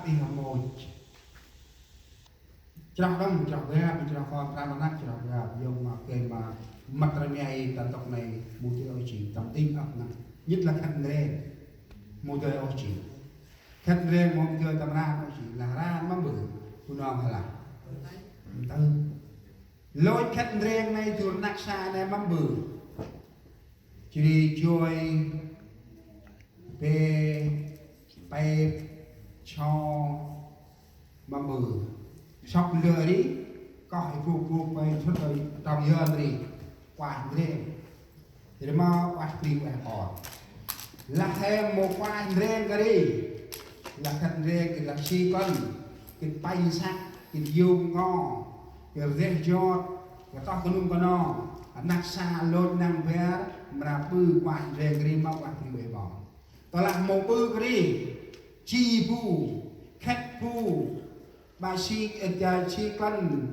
đi học mồi trong đó trong ra mình trong con ra nó trong ra dùng mà cái mà mặt ra này tận tộc này một cái chỉ tầm tin ấp này nhất là khăn rèn một cái chỉ khăn rèn một cái tầm ra nó chỉ là ra mắm bự của nó là từ lối khăn rèn này từ nát xa này mắm bự chỉ chơi về cho mắm bự sọc lừa đi có hay phục về xuất tới trong giờ đi quả rèn thì mà quả đi quả còn là thêm một quả rèn cái đi là khăn rèn cái là xi con cái bay sắc cái dùng ngò cái rèn giọt cái tóc con nung con nó nát xa lôi năng về mà bự quả rèn cái đi mà quả đi về bỏ đó là một bự cái đi chi phu khách phu bà si con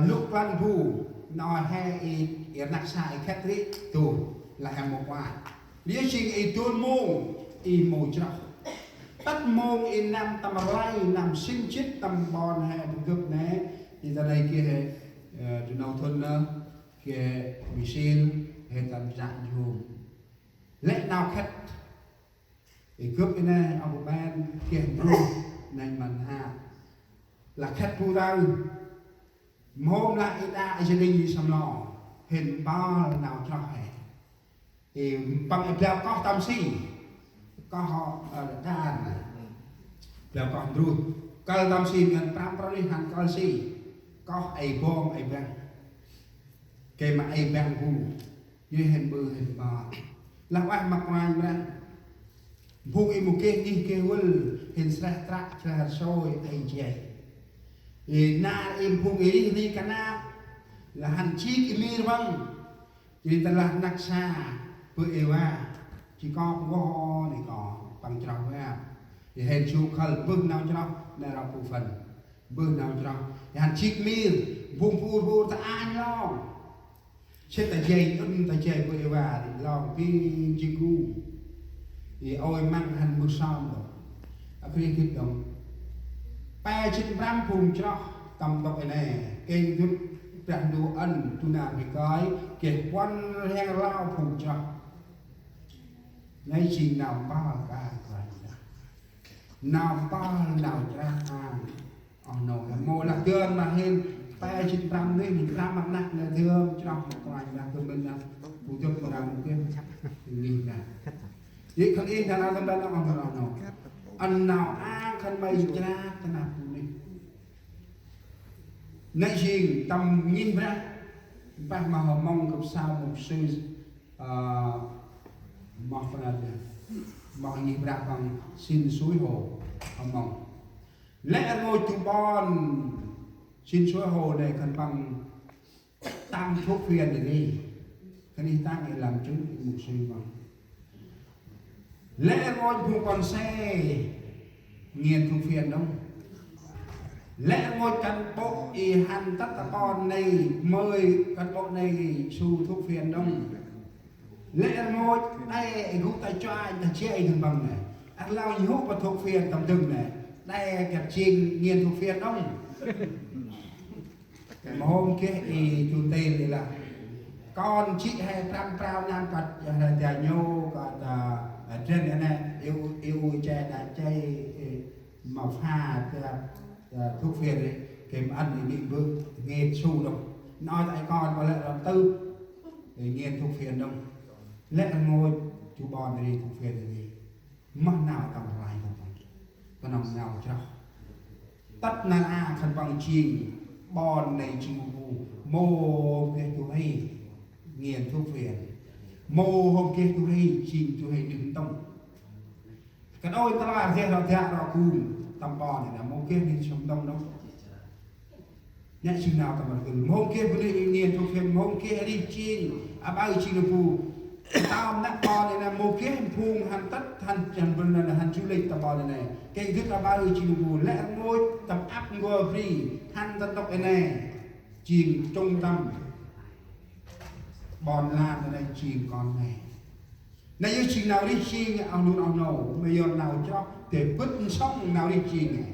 lúc con phu nói hay nát xa khách đi tù là hàng một quả lý trình ý tuôn môn ý môi trọc tất môn ý nằm tầm lai nằm sinh chết tầm bòn hay một cực này thì ra đây kia từ nâu thôn kia bị xin hệ tầm dạng dùm lẽ nào khách thì cướp cái này ông một bên kia ru này mình ha là khách phu đâu hôm lại đã gia đình đi xăm lò hình bao nào cho hè thì bằng em leo có tâm si có họ đàn leo còn rồi có tâm si gần tam pro đi hàng có si có ai bom ai băng cái mà ai băng vu như hình bự hình bò là ai mặc ngoài ra vu im một cái đi kêu hình sạch trạc trà sôi ai chạy thì na im vu ý đi cả na là hành chi cái mi vâng thì ta là nặc xa bữa yêu chỉ có ho này có bằng trâu ha thì hình chú khởi bước nào cho nó làเราphụ phần bước nào cho nó hành chiếc mi vùng vu ta ăn lo chết ta dây bữa yêu thì lo cái chiếc cu thì ôi mang hành bước xong rồi ở cái kịch động ba chín ram phùng cho tầm tộc này kênh giúp rằng đồ ăn tu nào thì cái kết quan heo lao phùng cho ngay chỉ nào ba cả nào ba nào ra nó là mô là thương mà hơn ba chín ram đấy mình ra mặt nặng là thương trong một vài là thương bên là phụ trách của đàn một kia nhìn là vậy không in là làm đâu mà nó ăn nào khăn bay ra thế nào này gì tầm nhìn ra bác mà họ mong gặp sao một sư mọc ra mong nhìn ra bằng xin suối hồ họ mong lẽ ngôi tụ bon xin suối hồ này cần bằng tăng thuốc phiền để đi cái đi tăng để làm chứng một sư bằng lẽ ngôi tụ con xe nghiền thuốc phiền đâu lẽ ngôi căn bộ y hành tất cả con này mời căn bộ này su thuốc phiền đông lẽ ngôi đây gút tay cho ai ta chia anh bằng này ăn lao nhiều và thuốc phiền tầm đừng này đây kẹp chiên nghiền thuốc phiền đông mà hôm kia thì chủ tên thì là con chị hay trăm trao nam cật là nhô còn ở trên này yêu che đã chay màu pha thuốc phiền đấy kèm ăn thì bị vương nghe su đâu nói tại con có lẽ là tư để nghe thuốc phiền đâu lẽ là ngồi chú bò này đi thuốc phiền là gì mắt nào tầm lại không có nằm nào cho tất là khăn bằng chiên bòn này chịu mô cái chú hay nghiền thuốc phiền mô hôm kia chú hay chìm chú hay đứng tông cái đôi ta là thế nào cùng tầm bò này là mô kia đi sống đông đâu nhẹ chừng nào tầm bò từ mô kia vừa đi nghiền thuốc phiền mô kia đi chiên bao nhiêu chiên phù tao nát bò này là mô kia phùng hành tất hành vân là hành du lịch tầm bò này cái thứ là bao nhiêu chiên phù lẽ ngôi tập áp ngôi free hành dân tộc này chiên trung tâm bòn lan này chiên con này này như chiên nào đi chiên ông luôn ông nổ bây giờ nào cho để bứt xong nào đi chi nghe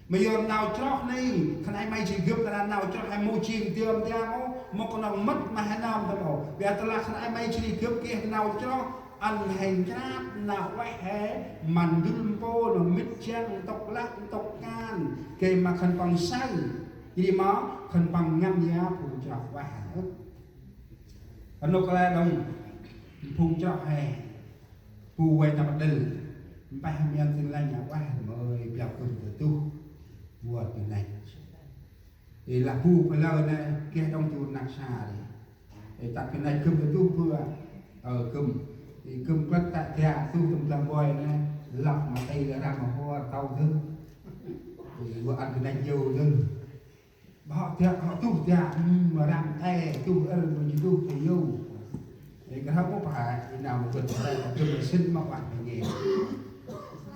bây giờ nào cho này khăn ai may chỉ gấp là nào cho ai mua chiên tiêm theo một con nào mất mà hai năm thôi bảo bây giờ là khăn ai may chỉ gấp kia nào cho ăn hành chát nào quay hé màn đun vô là mít chang tộc lắc tộc can kề mà khăn bằng xanh thì mà khăn bằng ngăn giá phụ trợ và hả anh nô cái đồng phụ trợ hè phụ quay tập đình bài miền tương lai nhà qua mời biểu cùng của tu buồn như này thì là phụ phải lời này kia đông tu nặng xa thì tại cái này cơm tu vừa ở cơm thì cơm quất tại nhà tu tầm làm bòi này lọc mà tay là ra mà hoa tàu thứ thì vừa ăn cái này nhiều hơn họ tu nhà mà làm tay tu mà chỉ tu thì yêu thì cái đó có phải nào mà vượt qua đây cơm sinh mà bạn phải nghe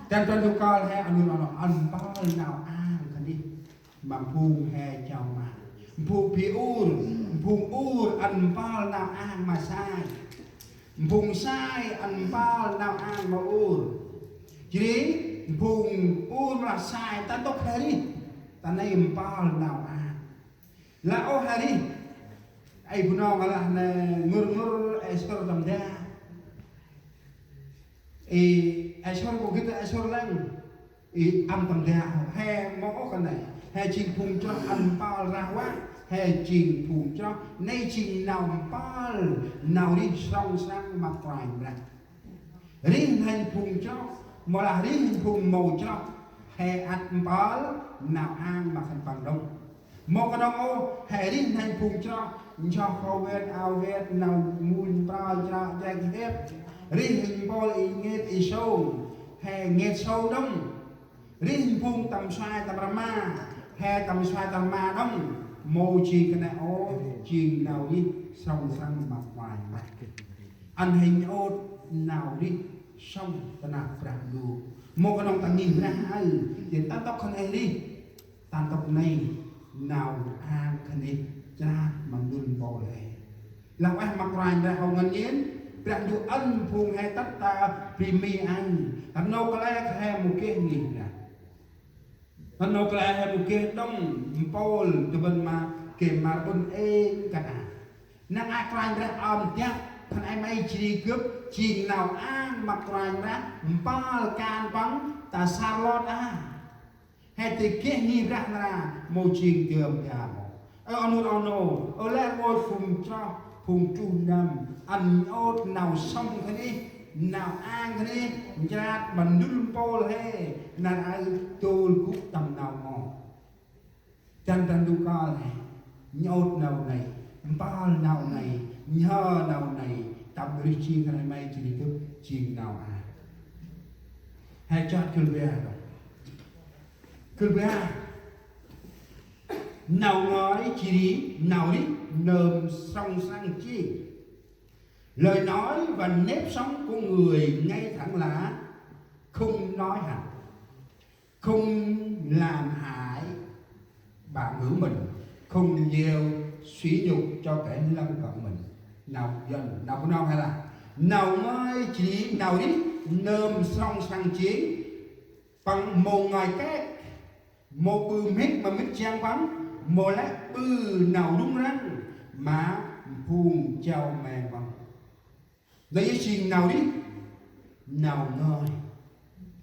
trên tu coi hay anh nó ăn bao nào ăn cái đi mà phun hay chào mà phun phun ăn bao nào ăn mà sai phun sai ăn bao nào ăn mà chỉ phun là sai ta tốt hay đi ta này ăn bao nào ăn là ô hay đi ai pun orang lah ngur esor tam dia esor ko kita esor lang am tam dia he mo cái này he chinh phung cho ăn bao ra quá he chinh phung cho nay chinh nào bao nào đi song sang mặt ngoài ra riêng hành phung cho mà là riêng phung màu cho he ăn bao nào ăn mà thành bằng đông một cái đông ô he riêng hành phung cho khâu vết ao vết nào muôn bao cho danh hết riêng hình bao nghe sâu he nghe sâu đông riêng phung tầm xoay tầm rama he tầm xoay tầm ma đông mô chi cái này ô chi nào đi song sang mặt ngoài mặt ăn hình ô nào đi xong ta nạp ràng đủ một cái đồng ta nhìn ra hai thì ta tóc khăn ấy đi ta tóc này nào ăn khăn đi cha mà luôn bỏ lệ làm ai mặc ngoài ra hồng ngân yến ràng đủ ân phùng hay tất ta vì mi ăn hắn nô cái này hay một cái nhìn ra hắn nô cái này hay một cái đông Paul từ bên mà kể mà bên cả năng ai ngoài ra ẩm tiếc thằng em ấy chỉ cướp chỉ nào ăn mặc ngoài ra ba can vắng ta sao lo đã hay thì kia nhìn ra là một trình trường nhà ở lại ngồi phùng chu nằm ăn ốt nào xong cái đi nào ăn cái đi ra bằng đun bò hay là ai tôi cũng tầm nào mò chân du co này nhốt nào này ba nào này nhờ nào này tập đi chiên cái này may chỉ đi cướp chiên nào hay chọn cứ về nào nói chỉ đi nào đi nơm song sang chi lời nói và nếp sống của người ngay thẳng là không nói hẳn không làm hại bạn hữu mình không gieo sỉ nhục cho kẻ lân cận mình nào dân nào có non hay là nào nói chỉ nào đi nơm song sang chiến bằng một ngày két một bư mít mà mít trang vắng một lát bư nào đúng răng mà phun trao mè bằng đấy chuyện nào đi nào ngơi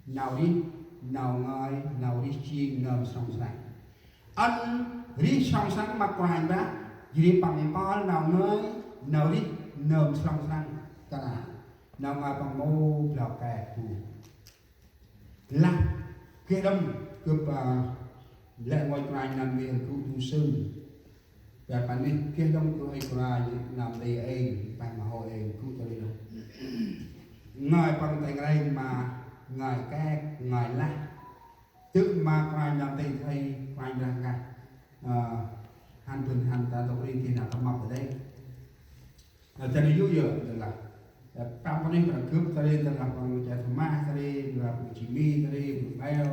nào đi nào ngơi nào đi chiên nơm song sang anh đi song sang mặc quàng đó vì bằng bao nào ngơi nào đi nơm song sang cả nào mà bằng mô lào kè phù là cái đông cướp lệ ngôi quanh nằm miền cụ tu sư và bạn nên kia đông tôi qua làm đây em bằng hội em cụ cho đi đâu ngài bằng tay đây mà ngài cái ngài la tức mà quanh làm đây thay quanh ra cả hành tuần hành ta tôi đi thì nào ta mọc ở đây cho nên dữ dội là trong cái này là cướp ta đi là bằng chạy thầm ma ta đi là chỉ mi ta đi bao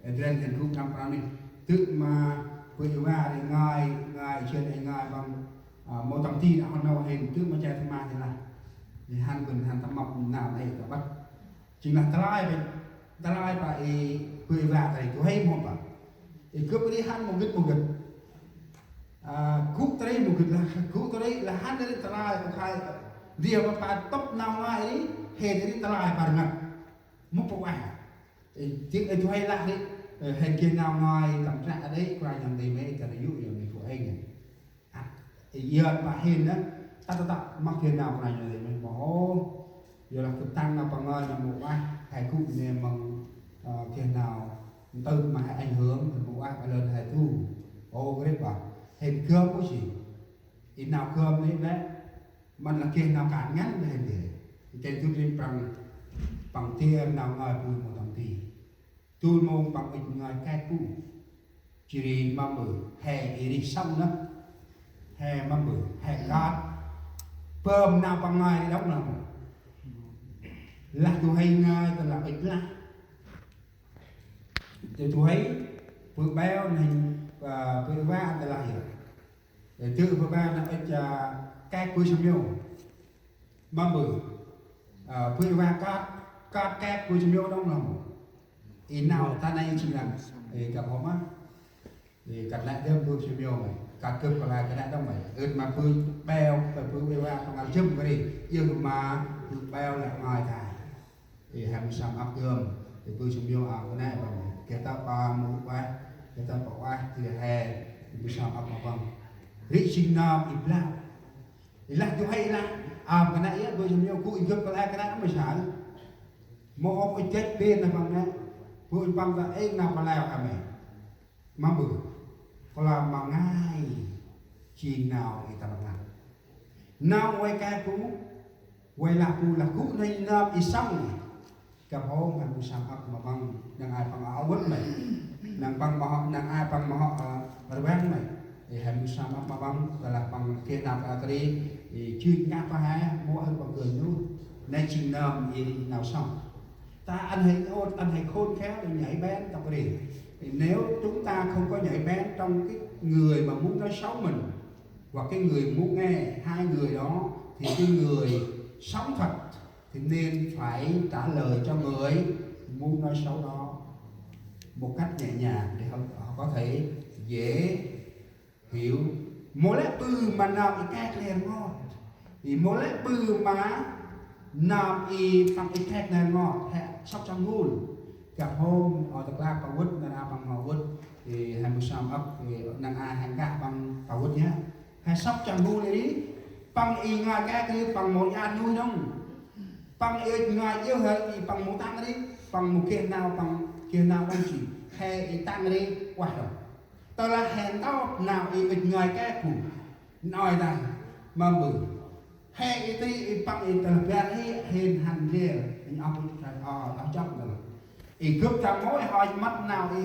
trên thành khu năm năm đi tức mà với ba thì ngài trên này ngài bằng một tầm thi đã nào hình tức mà chạy thầm ma thì là thì hành tuần hành ta mọc nào đây cả bắt chỉ là ta lại về ta lại phải cười vạ này tôi hay một bảo cướp đi hắn một cái cút tới một cái là cút tới là hắn đến ta lại một hai dia mà phải tóc nào ngay đi hề đến ta lại phải ngặt một bộ ảnh tiếng ấy tôi hay lại đấy hề kia nào ngoài tầm trạng ở đấy qua nhầm thì mấy cái ví dụ như mình phụ anh này giờ mà hên đó ta mặc kia nào này thì mình bỏ giờ là cực tăng nào bằng là một ai hay cụ này bằng kia nào tư mà ảnh hưởng một ai phải lên hay thu ô cái đấy bảo hên cơm có gì ít nào cơm đấy đấy mình là kia nào cản ngắn này thì trên tôi lên bằng tiền nào ngồi bùi một đồng tiền tôi mong bằng ít người cái cụ chỉ mà mở hè đi xong đó hè mà mở hè gạt bơm nào bằng ngày đóng nào là tôi hay ngay tôi là ít lắm thì tôi thấy vừa béo này và vừa va tôi là hiểu để tự vừa va là ít cái cuối xong nhau mà mở vừa va cắt cái cuối xong nhau đóng lòng ý nào ta này chỉ làm để cả họ mắt thì cắt lại thêm vừa xong nhau này cắt cơm còn lại cái này đóng này mà vừa béo và vừa va không ăn chấm cái gì nhưng mà vừa béo lại ngoài thải thì ham sam áp cơm thì vừa xong nhau ảo cái này bằng kita pamu qua kita bảo ai thì hè thì vừa sam áp mà bằng rít sinh nam ibla là tôi hay là cái này vừa xong nhau cụ gấp cái này mới sáng một ông ấy chết bên là bằng đấy vừa bằng là em nào mà làm cả mày mà bự có làm mà ngay khi nào thì ta làm nào quay cái cũ quay là cũ này nam ít xong này gặp hôm mà sang ấp mà bằng đang ai bằng áo vứt này đang bằng mà họ đang ai bằng mà họ bán này thì hay sang ấp mà bằng là bằng kia nào cả cái thì chuyên ngã phá hai mỗi hơn bằng người luôn nay trình nam thì nào xong ta ăn hay khôn khéo để nhảy bén trong cái gì thì nếu chúng ta không có nhảy bén trong cái người mà muốn nói xấu mình hoặc cái người muốn nghe hai người đó thì cái người sống thật thì nên phải trả lời cho người muốn nói xấu đó một cách nhẹ nhàng để họ có thể dễ hiểu mỗi lẽ bư mà nào thì cái này ngon thì mỗi lẽ bư mà nam y bằng cái thẹt này ngọt thẹt sắp trong ngôn gặp hôm ở tập la bằng vứt là bằng màu vứt thì hai mươi sáu ấp thì năng ai hàng gạ bằng tàu vứt nhé hay sắp trong ngôn đấy bằng y ngay cái bằng một nhà nuôi đông bằng y ngay yêu hơi thì bằng một tăng đi bằng một kia nào đang chỉ hay y tăng đi qua rồi tôi là hẹn tao nào y ít ngay cái củ nói rằng mà mừng hay itu ipang itu biari hen han dia in aku cakap oh tak cakap lah. Ikut kamu hai mat now